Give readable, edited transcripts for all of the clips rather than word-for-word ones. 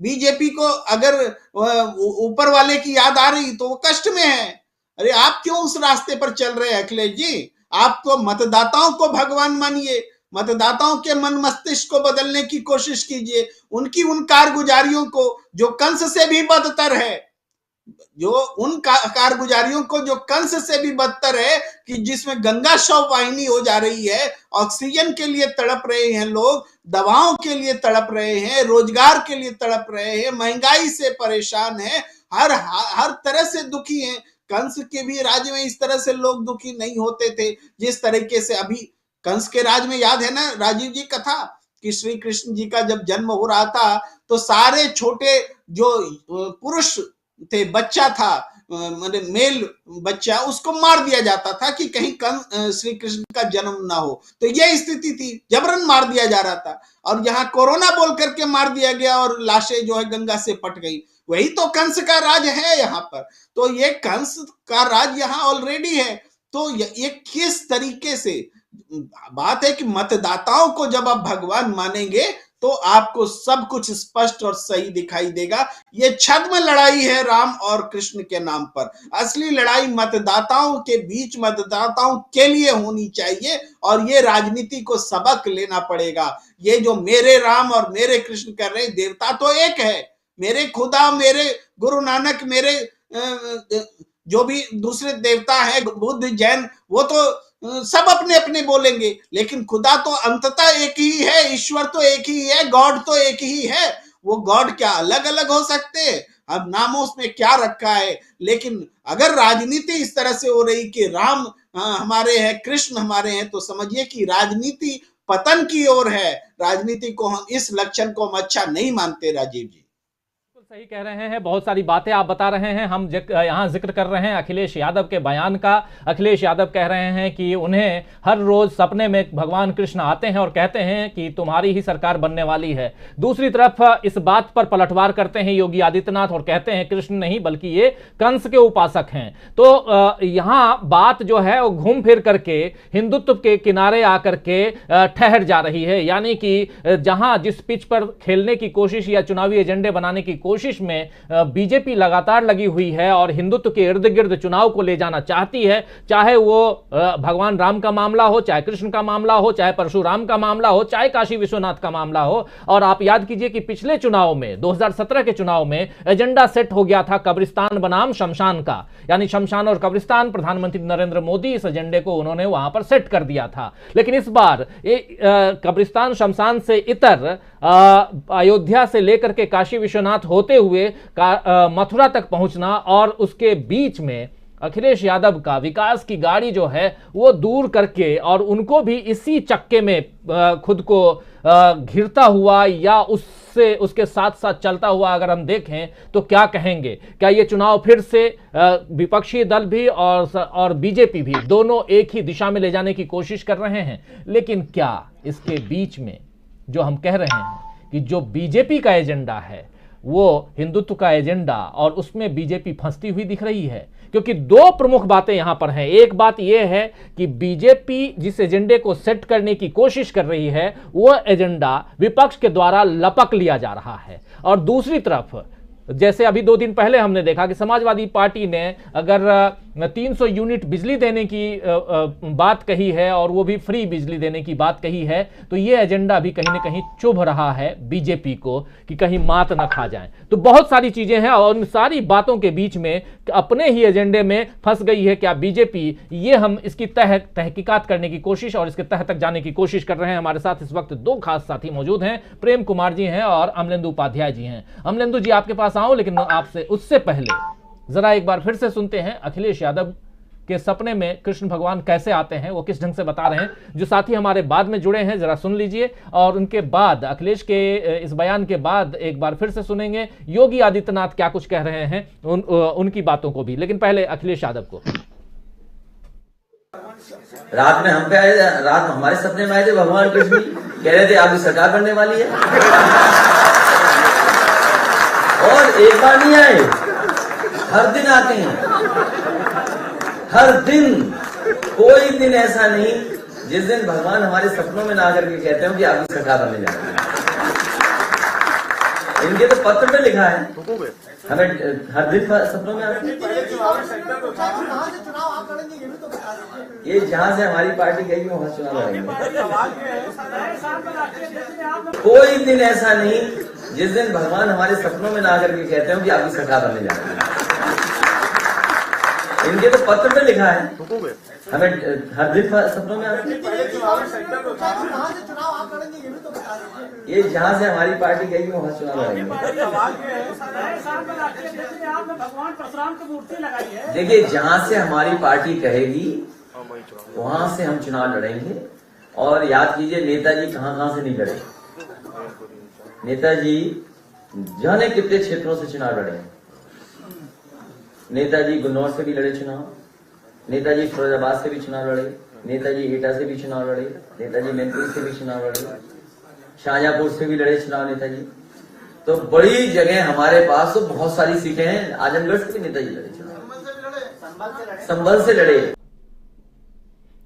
BJP को अगर ऊपर वाले की याद आ रही तो वो कष्ट में है। अरे आप क्यों उस रास्ते पर चल रहे हैं अखिलेश जी? आप तो मतदाताओं को भगवान मानिए, मतदाताओं के मन मस्तिष्क को बदलने की कोशिश कीजिए, उनकी उन कारगुजारियों को जो कंस से भी बदतर है, जो उन कारगुजारियों को जो कंस से भी बदतर है, कि जिसमें गंगा शव वाहिनी हो जा रही है, ऑक्सीजन के लिए तड़प रहे हैं लोग, दवाओं के लिए तड़प रहे हैं, रोजगार के लिए तड़प रहे हैं, महंगाई से परेशान है, हर तरह से दुखी हैं। कंस के भी राज में इस तरह से लोग दुखी नहीं होते थे जिस तरीके से अभी कंस के राज में। याद है ना राजीव जी कथा कि श्री कृष्ण जी का जब जन्म हो रहा था तो सारे छोटे जो पुरुष थे, बच्चा था, मतलब मेल बच्चा, उसको मार दिया जाता था कि कहीं श्री कृष्ण का जन्म ना हो। तो यह स्थिति थी, जबरन मार दिया जा रहा था, और यहाँ कोरोना बोल करके मार दिया गया और लाशें जो है गंगा से पट गई। वही तो कंस का राज है यहाँ पर। तो ये कंस का राज यहाँ ऑलरेडी है। तो ये किस तरीके से बात है कि मतदाताओं को जब आप भगवान मानेंगे तो आपको सब कुछ स्पष्ट और सही दिखाई देगा। ये छद्म लड़ाई है राम और कृष्ण के नाम पर। असली लड़ाई मतदाताओं के बीच, मतदाताओं के लिए होनी चाहिए, और ये राजनीति को सबक लेना पड़ेगा। ये जो मेरे राम और मेरे कृष्ण कर रहे हैं, देवता तो एक है, मेरे खुदा, मेरे गुरु नानक, मेरे जो भी दूसरे देवता है, बुद्ध, जैन, वो तो सब अपने अपने बोलेंगे, लेकिन खुदा तो अंततः एक ही है, ईश्वर तो एक ही है, गॉड तो एक ही है। वो गॉड क्या अलग अलग हो सकते हैं? अब नामों में क्या रखा है। लेकिन अगर राजनीति इस तरह से हो रही कि राम हमारे हैं, कृष्ण हमारे हैं, तो समझिए कि राजनीति पतन की ओर है। राजनीति को हम, इस लक्षण को हम अच्छा नहीं मानते राजीव जी। सही कह रहे हैं, बहुत सारी बातें आप बता रहे हैं। हम यहाँ जिक्र कर रहे हैं अखिलेश यादव के बयान का। अखिलेश यादव कह रहे हैं कि उन्हें हर रोज सपने में भगवान कृष्ण आते हैं और कहते हैं कि तुम्हारी ही सरकार बनने वाली है। दूसरी तरफ इस बात पर पलटवार करते हैं योगी आदित्यनाथ और कहते हैं कृष्ण नहीं बल्कि ये कंस के उपासक हैं। तो यहाँ बात जो है वो घूम फिर करके हिंदुत्व के किनारे आकर के ठहर जा रही है। यानी कि जहां जिस पिच पर खेलने की कोशिश या चुनावी एजेंडे बनाने की कोशिश में बीजेपी लगातार लगी हुई है और हिंदुत्व के इर्द गिर्द चुनाव को ले जाना चाहती है, चाहे वो भगवान राम का मामला हो, चाहे कृष्ण का मामला हो, चाहे परशुराम का मामला हो, चाहे काशी विश्वनाथ का मामला हो। और आप याद कीजिए कि पिछले चुनाव में 2017 के चुनाव में एजेंडा सेट हो गया था कब्रिस्तान बनाम शमशान का, यानी शमशान और कब्रिस्तान। प्रधानमंत्री नरेंद्र मोदी इस एजेंडे को उन्होंने वहां पर सेट कर दिया था। लेकिन इस बार कब्रिस्तान शमशान से इतर अयोध्या से लेकर के काशी विश्वनाथ होते हुए मथुरा तक पहुंचना और उसके बीच में अखिलेश यादव का विकास की गाड़ी जो है वो दूर करके और उनको भी इसी चक्के में खुद को घिरता हुआ या उससे उसके साथ साथ चलता हुआ अगर हम देखें तो क्या कहेंगे? क्या ये चुनाव फिर से विपक्षी दल भी और बीजेपी भी दोनों एक ही दिशा में ले जाने की कोशिश कर रहे हैं? लेकिन क्या इसके बीच में जो हम कह रहे हैं कि जो बीजेपी का एजेंडा है वो हिंदुत्व का एजेंडा, और उसमें बीजेपी फंसती हुई दिख रही है? क्योंकि दो प्रमुख बातें यहां पर हैं। एक बात यह है कि बीजेपी जिस एजेंडे को सेट करने की कोशिश कर रही है वो एजेंडा विपक्ष के द्वारा लपक लिया जा रहा है, और दूसरी तरफ जैसे अभी 2 दिन पहले हमने देखा कि समाजवादी पार्टी ने अगर 300 यूनिट बिजली देने की बात कही है और वो भी फ्री बिजली देने की बात कही है, तो ये एजेंडा भी कहीं ना कहीं चुभ रहा है बीजेपी को कि कहीं मात न खा जाए। तो बहुत सारी चीजें हैं और उन सारी बातों के बीच में अपने ही एजेंडे में फंस गई है क्या बीजेपी? ये हम इसकी तहकीकात करने की कोशिश और इसके तह तक जाने की कोशिश कर रहे हैं। हमारे साथ इस वक्त 2 खास साथी मौजूद हैं, प्रेम कुमार जी हैं और अमलेंदु उपाध्याय जी हैं। अमलेंदु जी आपके पास आऊं, लेकिन आपसे उससे पहले जरा एक बार फिर से सुनते हैं अखिलेश यादव के सपने में कृष्ण भगवान कैसे आते हैं, वो किस ढंग से बता रहे हैं। जो साथी हमारे बाद में जुड़े हैं जरा सुन लीजिए, और उनके बाद अखिलेश के इस बयान के बाद एक बार फिर से सुनेंगे योगी आदित्यनाथ क्या कुछ कह रहे हैं, उनकी बातों को भी। लेकिन पहले अखिलेश यादव को। रात में हम पे आए, रात हमारे सपने में आए थे भगवान कृष्ण, कह रहे थे आपकी सरकार बनने वाली है, और एक बार नहीं आए, हर दिन आते हैं। हर दिन, कोई दिन ऐसा नहीं जिस दिन भगवान हमारे सपनों में ना करके कहते हो कि आपकी सरकार बनने जा रही है। इनके तो पत्र में लिखा है, हमें हर दिन सपनों में आते हैं। ये जहाँ से हमारी पार्टी गई वहां चुनाव लड़ेंगे। कोई दिन ऐसा नहीं जिस दिन भगवान हमारे सपनों में ना करके कहते हो कि आपकी सरकार बनने जा रही है। इनके तो पत्र में लिखा है, हमें हर दिन सपनों में आते हैं। ये जहाँ से हमारी पार्टी गई वहां चुनाव लड़ेंगे। देखिए, जहाँ से हमारी पार्टी कहेगी वहां से हम चुनाव लड़ेंगे। और याद कीजिए, नेताजी कहाँ से नहीं लड़े। नेताजी जाने कितने क्षेत्रों से चुनाव लड़े। नेताजी गुन्नौर से भी लड़े चुनाव, नेताजी फिरोजाबाद से भी चुनाव लड़े, नेताजी एटा से भी चुनाव लड़े, नेताजी मैनपुरी से भी चुनाव लड़े, शाहजहांपुर से भी लड़े चुनाव नेताजी। तो बड़ी जगह हमारे पास तो बहुत सारी सीटें हैं। आजमगढ़ से भी नेताजी लड़े चुनाव, संभल से लड़े।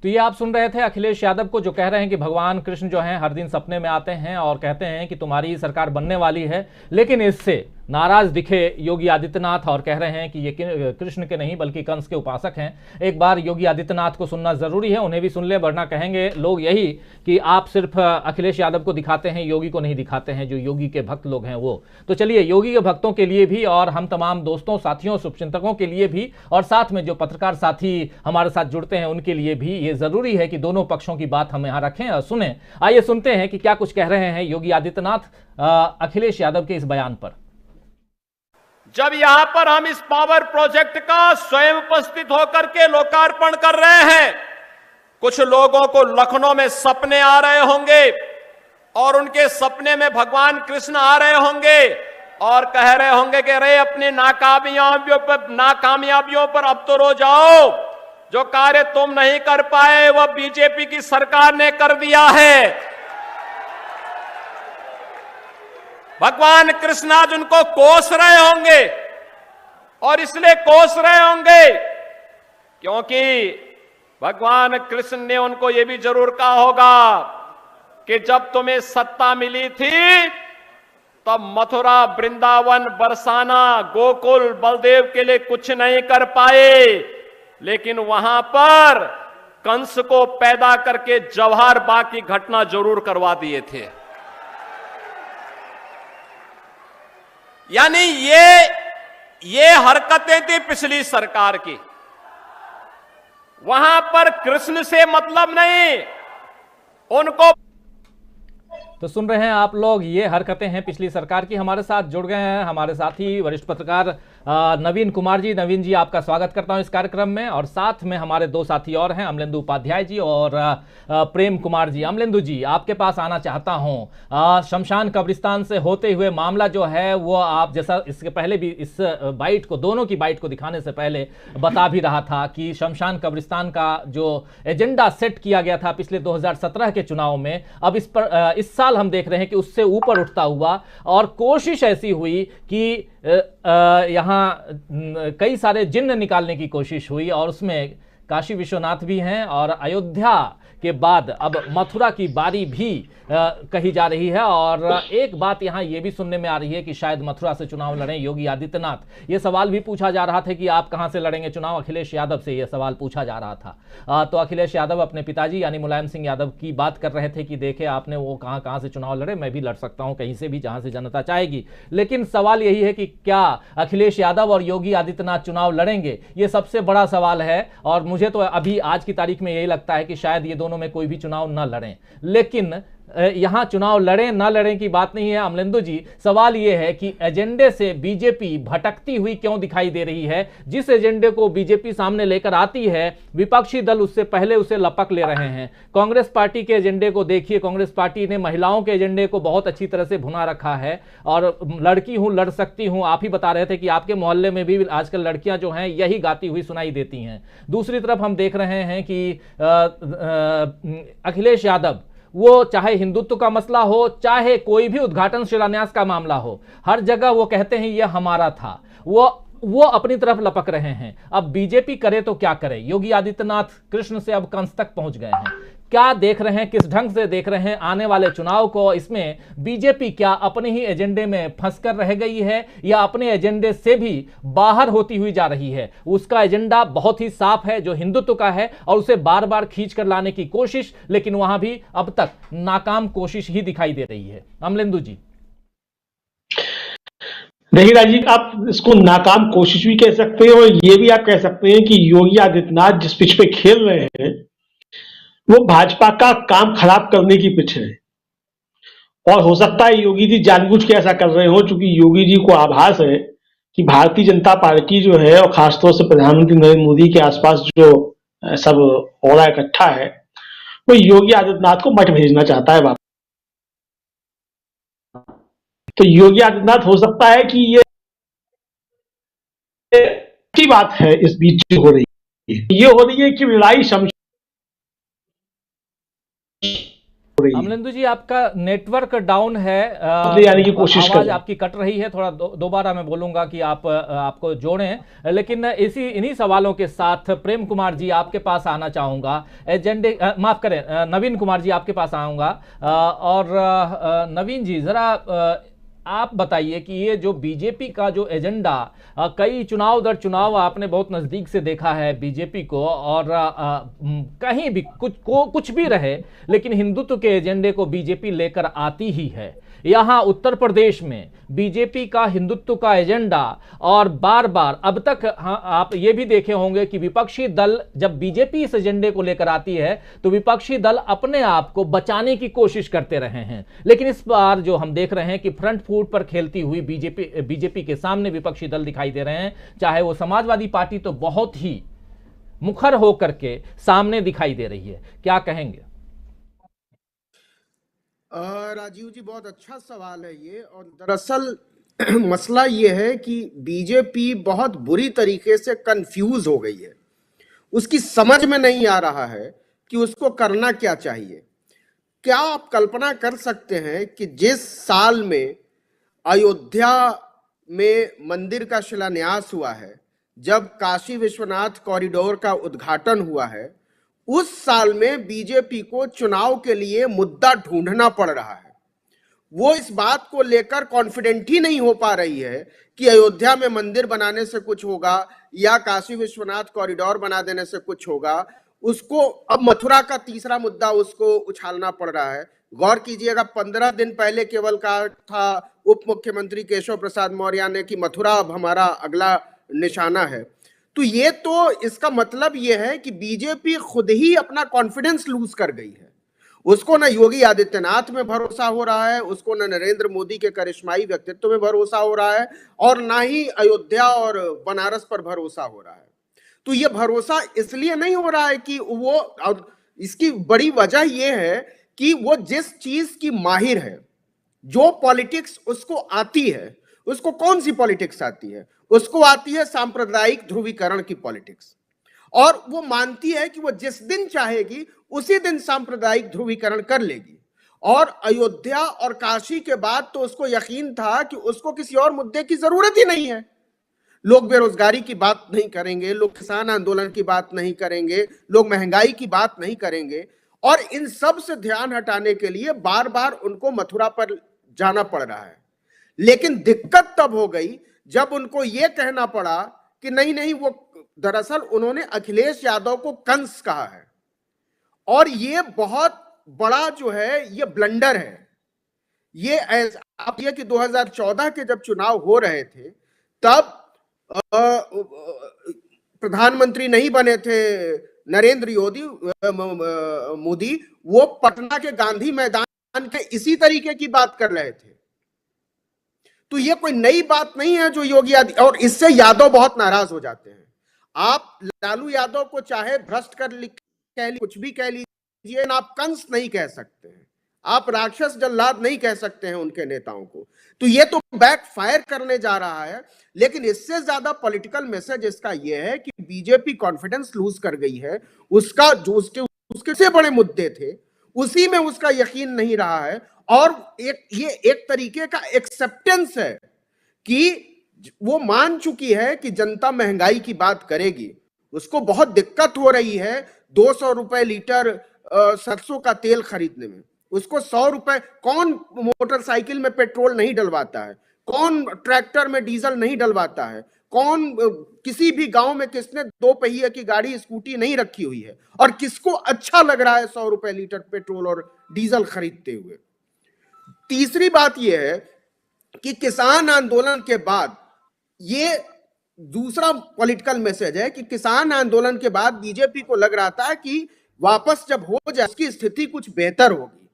तो ये आप सुन रहे थे अखिलेश यादव को, जो कह रहे हैं कि भगवान कृष्ण जो हैं हर दिन सपने में आते हैं और कहते हैं कि तुम्हारी सरकार बनने वाली है। लेकिन इससे नाराज दिखे योगी आदित्यनाथ और कह रहे हैं कि ये कृष्ण के नहीं बल्कि कंस के उपासक हैं। एक बार योगी आदित्यनाथ को सुनना जरूरी है, उन्हें भी सुन ले, वरना कहेंगे लोग यही कि आप सिर्फ अखिलेश यादव को दिखाते हैं, योगी को नहीं दिखाते हैं, जो योगी के भक्त लोग हैं वो। तो चलिए, योगी के भक्तों के लिए भी और हम तमाम दोस्तों, साथियों, शुभचिंतकों के लिए भी और साथ में जो पत्रकार साथी हमारे साथ जुड़ते हैं उनके लिए भी ये जरूरी है कि दोनों पक्षों की बात हम यहाँ रखें और सुने। आइए सुनते हैं कि क्या कुछ कह रहे हैं योगी आदित्यनाथ अखिलेश यादव के इस बयान पर। जब यहां पर हम इस पावर प्रोजेक्ट का स्वयं उपस्थित होकर के लोकार्पण कर रहे हैं, कुछ लोगों को लखनऊ में सपने आ रहे होंगे और उनके सपने में भगवान कृष्ण आ रहे होंगे और कह रहे होंगे कि अरे अपनी नाकामयाबियों पर अब तो रो जाओ, जो कार्य तुम नहीं कर पाए वह बीजेपी की सरकार ने कर दिया है। भगवान कृष्ण आज उनको कोस रहे होंगे और इसलिए कोस रहे होंगे क्योंकि भगवान कृष्ण ने उनको यह भी जरूर कहा होगा कि जब तुम्हें सत्ता मिली थी तब मथुरा, वृंदावन, बरसाना, गोकुल, बलदेव के लिए कुछ नहीं कर पाए, लेकिन वहां पर कंस को पैदा करके जवाहर बाग की घटना जरूर करवा दिए थे। यानी ये हरकतें थी पिछली सरकार की। वहां पर कृष्ण से मतलब नहीं, उनको। तो सुन रहे हैं आप लोग, ये हरकतें हैं पिछली सरकार की। हमारे साथ जुड़ गए हैं हमारे साथी वरिष्ठ पत्रकार नवीन कुमार जी। नवीन जी, आपका स्वागत करता हूं इस कार्यक्रम में। और साथ में हमारे दो साथी और हैं, अमलेंदु उपाध्याय जी और प्रेम कुमार जी। अमलेंदु जी, आपके पास आना चाहता हूं। शमशान कब्रिस्तान से होते हुए मामला जो है वो आप जैसा इसके पहले भी इस बाइट को, दोनों की बाइट को दिखाने से पहले बता भी रहा था कि शमशान कब्रिस्तान का जो एजेंडा सेट किया गया था पिछले 2017 के चुनाव में, अब इस साल हम देख रहे हैं कि उससे ऊपर उठता हुआ और कोशिश ऐसी हुई कि यहाँ कई सारे जिन्न निकालने की कोशिश हुई और उसमें काशी विश्वनाथ भी हैं और अयोध्या के बाद अब मथुरा की बारी भी कही जा रही है। और एक बात यहाँ ये भी सुनने में आ रही है कि शायद मथुरा से चुनाव लड़ें योगी आदित्यनाथ। ये सवाल भी पूछा जा रहा था कि आप कहाँ से लड़ेंगे चुनाव, अखिलेश यादव से यह सवाल पूछा जा रहा था। तो अखिलेश यादव अपने पिताजी यानी मुलायम सिंह यादव की बात कर रहे थे कि देखे आपने वो कहाँ से चुनाव लड़े, मैं भी लड़ सकता हूँ कहीं से भी जहाँ से जनता चाहेगी। लेकिन सवाल यही है कि क्या अखिलेश यादव और योगी आदित्यनाथ चुनाव लड़ेंगे, ये सबसे बड़ा सवाल है। और मुझे तो अभी आज की तारीख में यही लगता है कि शायद ये दोनों में कोई भी चुनाव न लड़ें। लेकिन यहां चुनाव लड़ें ना लड़ें की बात नहीं है अमलेंदु जी, सवाल यह है कि एजेंडे से बीजेपी भटकती हुई क्यों दिखाई दे रही है। जिस एजेंडे को बीजेपी सामने लेकर आती है, विपक्षी दल उससे पहले उसे लपक ले रहे हैं। कांग्रेस पार्टी के एजेंडे को देखिए, कांग्रेस पार्टी ने महिलाओं के एजेंडे को बहुत अच्छी तरह से भुना रखा है और लड़की हूं लड़ सकती हूं। आप ही बता रहे थे कि आपके मोहल्ले में भी आजकल लड़कियां जो हैं यही गाती हुई सुनाई देती हैं। दूसरी तरफ हम देख रहे हैं कि अखिलेश यादव, वो चाहे हिंदुत्व का मसला हो, चाहे कोई भी उद्घाटन शिलान्यास का मामला हो, हर जगह वो कहते हैं यह हमारा था। वो अपनी तरफ लपक रहे हैं। अब बीजेपी करे तो क्या करे। योगी आदित्यनाथ कृष्ण से अब कंस तक पहुंच गए हैं। क्या देख रहे हैं, किस ढंग से देख रहे हैं आने वाले चुनाव को? इसमें बीजेपी क्या अपने ही एजेंडे में फंसकर रह गई है या अपने एजेंडे से भी बाहर होती हुई जा रही है? उसका एजेंडा बहुत ही साफ है, जो हिंदुत्व का है, और उसे बार बार खींच कर लाने की कोशिश, लेकिन वहां भी अब तक नाकाम कोशिश ही दिखाई दे रही है। अमलेंदु जी। देखिए राजीव, आप इसको नाकाम कोशिश भी कह सकते हैं और ये भी आप कह सकते हैं कि योगी आदित्यनाथ जिस पिच पे खेल रहे हैं वो भाजपा का काम खराब करने की पिच है। और हो सकता है योगी जी जानबूझ के ऐसा कर रहे हो, क्योंकि योगी जी को आभास है कि भारतीय जनता पार्टी जो है और खासतौर से प्रधानमंत्री नरेंद्र मोदी के आसपास जो सब हो रहा इकट्ठा है, वो योगी आदित्यनाथ को मठ भेजना चाहता है वापस। तो योगी आदित्यनाथ हो सकता है कि ये की बात है इस बीच जो हो रही है, ये हो रही है कि लड़ाई शमशान हो रही है। अमलेंदु जी, आपका नेटवर्क डाउन है, यानी की कोशिश आवाज आपकी कट रही है थोड़ा। दोबारा मैं बोलूंगा कि आपको जोड़ें, लेकिन इन्हीं सवालों के साथ प्रेम कुमार जी आपके पास आना चाहूंगा। एजेंडे माफ करें, नवीन कुमार जी आपके पास आऊंगा। और नवीन जी, जरा आप बताइए कि ये जो बीजेपी का जो एजेंडा, कई चुनाव दर चुनाव आपने बहुत नज़दीक से देखा है बीजेपी को, और कहीं भी कुछ भी रहे, लेकिन हिंदुत्व के एजेंडे को बीजेपी लेकर आती ही है। यहाँ उत्तर प्रदेश में बीजेपी का हिंदुत्व का एजेंडा, और बार बार अब तक आप ये भी देखे होंगे कि विपक्षी दल जब बीजेपी इस एजेंडे को लेकर आती है तो विपक्षी दल अपने आप को बचाने की कोशिश करते रहे हैं। लेकिन इस बार जो हम देख रहे हैं कि फ्रंट फुट पर खेलती हुई बीजेपी के सामने विपक्षी दल दिखाई दे रहे हैं, चाहे वो समाजवादी पार्टी तो बहुत ही मुखर होकर के सामने दिखाई दे रही है। क्या कहेंगे? राजीव जी, बहुत अच्छा सवाल है ये। और दरअसल मसला ये है कि बीजेपी बहुत बुरी तरीके से कंफ्यूज हो गई है। उसकी समझ में नहीं आ रहा है कि उसको करना क्या चाहिए। क्या आप कल्पना कर सकते हैं कि जिस साल में अयोध्या में मंदिर का शिलान्यास हुआ है, जब काशी विश्वनाथ कॉरिडोर का उद्घाटन हुआ है, उस साल में बीजेपी को चुनाव के लिए मुद्दा ढूंढना पड़ रहा है। वो इस बात को लेकर कॉन्फिडेंट ही नहीं हो पा रही है कि अयोध्या में मंदिर बनाने से कुछ होगा या काशी विश्वनाथ कॉरिडोर बना देने से कुछ होगा। उसको अब मथुरा का तीसरा मुद्दा उसको उछालना पड़ रहा है। गौर कीजिएगा, 15 दिन पहले केवल कहा था उप मुख्यमंत्री केशव प्रसाद मौर्य ने कि मथुरा अब हमारा अगला निशाना है। तो ये तो इसका मतलब ये है कि बीजेपी खुद ही अपना कॉन्फिडेंस लूज कर गई है। उसको न योगी आदित्यनाथ में भरोसा हो रहा है, उसको न नरेंद्र मोदी के करिश्माई व्यक्तित्व में भरोसा हो रहा है, और ना ही अयोध्या और बनारस पर भरोसा हो रहा है। तो ये भरोसा इसलिए नहीं हो रहा है कि वो, और इसकी बड़ी वजह यह है कि वो जिस चीज की माहिर है, जो पॉलिटिक्स उसको आती है, उसको कौन सी पॉलिटिक्स आती है? उसको आती है सांप्रदायिक ध्रुवीकरण की पॉलिटिक्स। और वो मानती है कि वो जिस दिन चाहेगी उसी दिन सांप्रदायिक ध्रुवीकरण कर लेगी। और अयोध्या और काशी के बाद तो उसको यकीन था कि उसको किसी और मुद्दे की जरूरत ही नहीं है। लोग बेरोजगारी की बात नहीं करेंगे, लोग किसान आंदोलन की बात नहीं करेंगे, लोग महंगाई की बात नहीं करेंगे, और इन सब से ध्यान हटाने के लिए बार बार उनको मथुरा पर जाना पड़ रहा है। लेकिन दिक्कत तब हो गई जब उनको यह कहना पड़ा कि नहीं नहीं, वो दरअसल उन्होंने अखिलेश यादव को कंस कहा है। और ये बहुत बड़ा जो है ये ब्लंडर है। ये आप ये कि 2014 के जब चुनाव हो रहे थे तब प्रधानमंत्री नहीं बने थे नरेंद्र मोदी, वो पटना के गांधी मैदान के इसी तरीके की बात कर रहे थे। तो ये कोई नई बात नहीं है जो योगी और इससे यादव बहुत नाराज हो जाते हैं। आप लालू यादव को चाहे भ्रष्ट कह लीजिए, कुछ भी कह लीजिए, आप कंस नहीं कह सकते हैं, आप राक्षस जल्लाद नहीं कह सकते हैं उनके नेताओं को। तो ये तो बैकफायर करने जा रहा है। लेकिन इससे ज्यादा पॉलिटिकल मैसेज इसका यह है कि बीजेपी कॉन्फिडेंस लूज कर गई है। उसका जो उसके से बड़े मुद्दे थे उसी में उसका यकीन नहीं रहा है। और ये एक तरीके का एक्सेप्टेंस है कि वो मान चुकी है कि जनता महंगाई की बात करेगी, उसको बहुत दिक्कत हो रही है। 200 रुपए लीटर सरसों का तेल खरीदने में, उसको 100 रुपए, कौन मोटरसाइकिल में पेट्रोल नहीं डलवाता है, कौन ट्रैक्टर में डीजल नहीं डलवाता है, कौन किसी भी गांव में किसने 2 पहिए की गाड़ी स्कूटी नहीं रखी हुई है, और किसको अच्छा लग रहा है 100 रुपए लीटर पेट्रोल और डीजल खरीदते हुए। तीसरी बात यह है कि किसान आंदोलन के बाद, ये दूसरा पॉलिटिकल मैसेज है कि किसान आंदोलन के बाद बीजेपी को लग रहा था कि वापस जब हो जाए उसकी स्थिति कुछ बेहतर होगी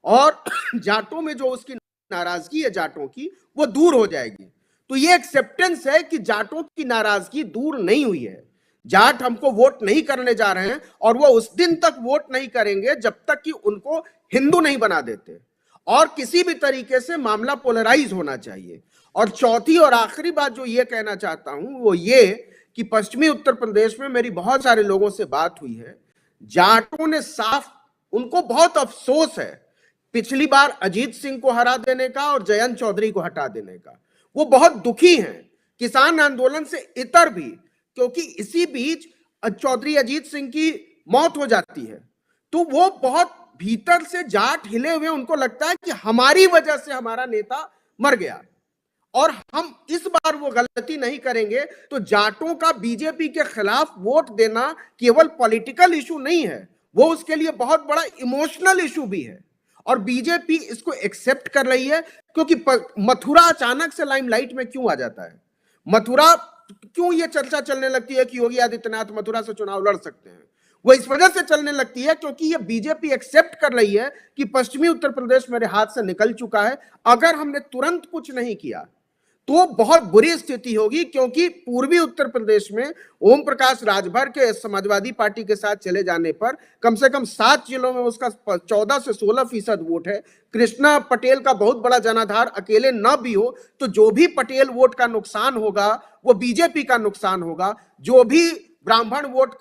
और जाटों में जो उसकी नाराजगी है जाटों की, वो दूर हो जाएगी। तो ये एक्सेप्टेंस है कि जाटों की नाराजगी दूर नहीं हुई है। जाट हमको वोट नहीं करने जा रहे हैं और वो उस दिन तक वोट नहीं करेंगे जब तक कि उनको हिंदू नहीं बना देते, और किसी भी तरीके से मामला पोलराइज होना चाहिए। और चौथी और आखिरी बात जो ये कहना चाहता हूं वो ये कि पश्चिमी उत्तर प्रदेश में मेरी बहुत सारे लोगों से बात हुई है, जाटों ने साफ, उनको बहुत अफसोस है पिछली बार अजीत सिंह को हरा देने का और जयंत चौधरी को हटा देने का। वो बहुत दुखी हैं किसान आंदोलन से इतर भी, क्योंकि इसी बीच चौधरी अजीत सिंह की मौत हो जाती है, तो वो बहुत भीतर से जाट हिले हुए, उनको लगता है कि हमारी वजह से हमारा नेता मर गया और हम इस बार वो गलती नहीं करेंगे। तो जाटों का बीजेपी के खिलाफ वोट देना केवल पॉलिटिकल इशू नहीं है, वो उसके लिए बहुत बड़ा इमोशनल इशू भी है, और बीजेपी इसको एक्सेप्ट कर रही है। क्योंकि मथुरा अचानक से लाइमलाइट में क्यों आ जाता है, मथुरा क्यों ये चर्चा चलने लगती है कि योगी आदित्यनाथ मथुरा से चुनाव लड़ सकते हैं, वो इस वजह से चलने लगती है क्योंकि ये बीजेपी एक्सेप्ट कर रही है कि पश्चिमी उत्तर प्रदेश मेरे हाथ से निकल चुका है, अगर हमने तुरंत कुछ नहीं किया तो बहुत बुरी स्थिति होगी। क्योंकि पूर्वी उत्तर प्रदेश में ओम प्रकाश राजभर के समाजवादी पार्टी के साथ चले जाने पर कम से कम 7 जिलों में उसका 14 से 16% वोट है। कृष्णा पटेल का बहुत बड़ा जनाधार अकेले न भी हो तो जो भी पटेल वोट का नुकसान होगा वो बीजेपी का नुकसान होगा, जो भी ब्राह्मण वोट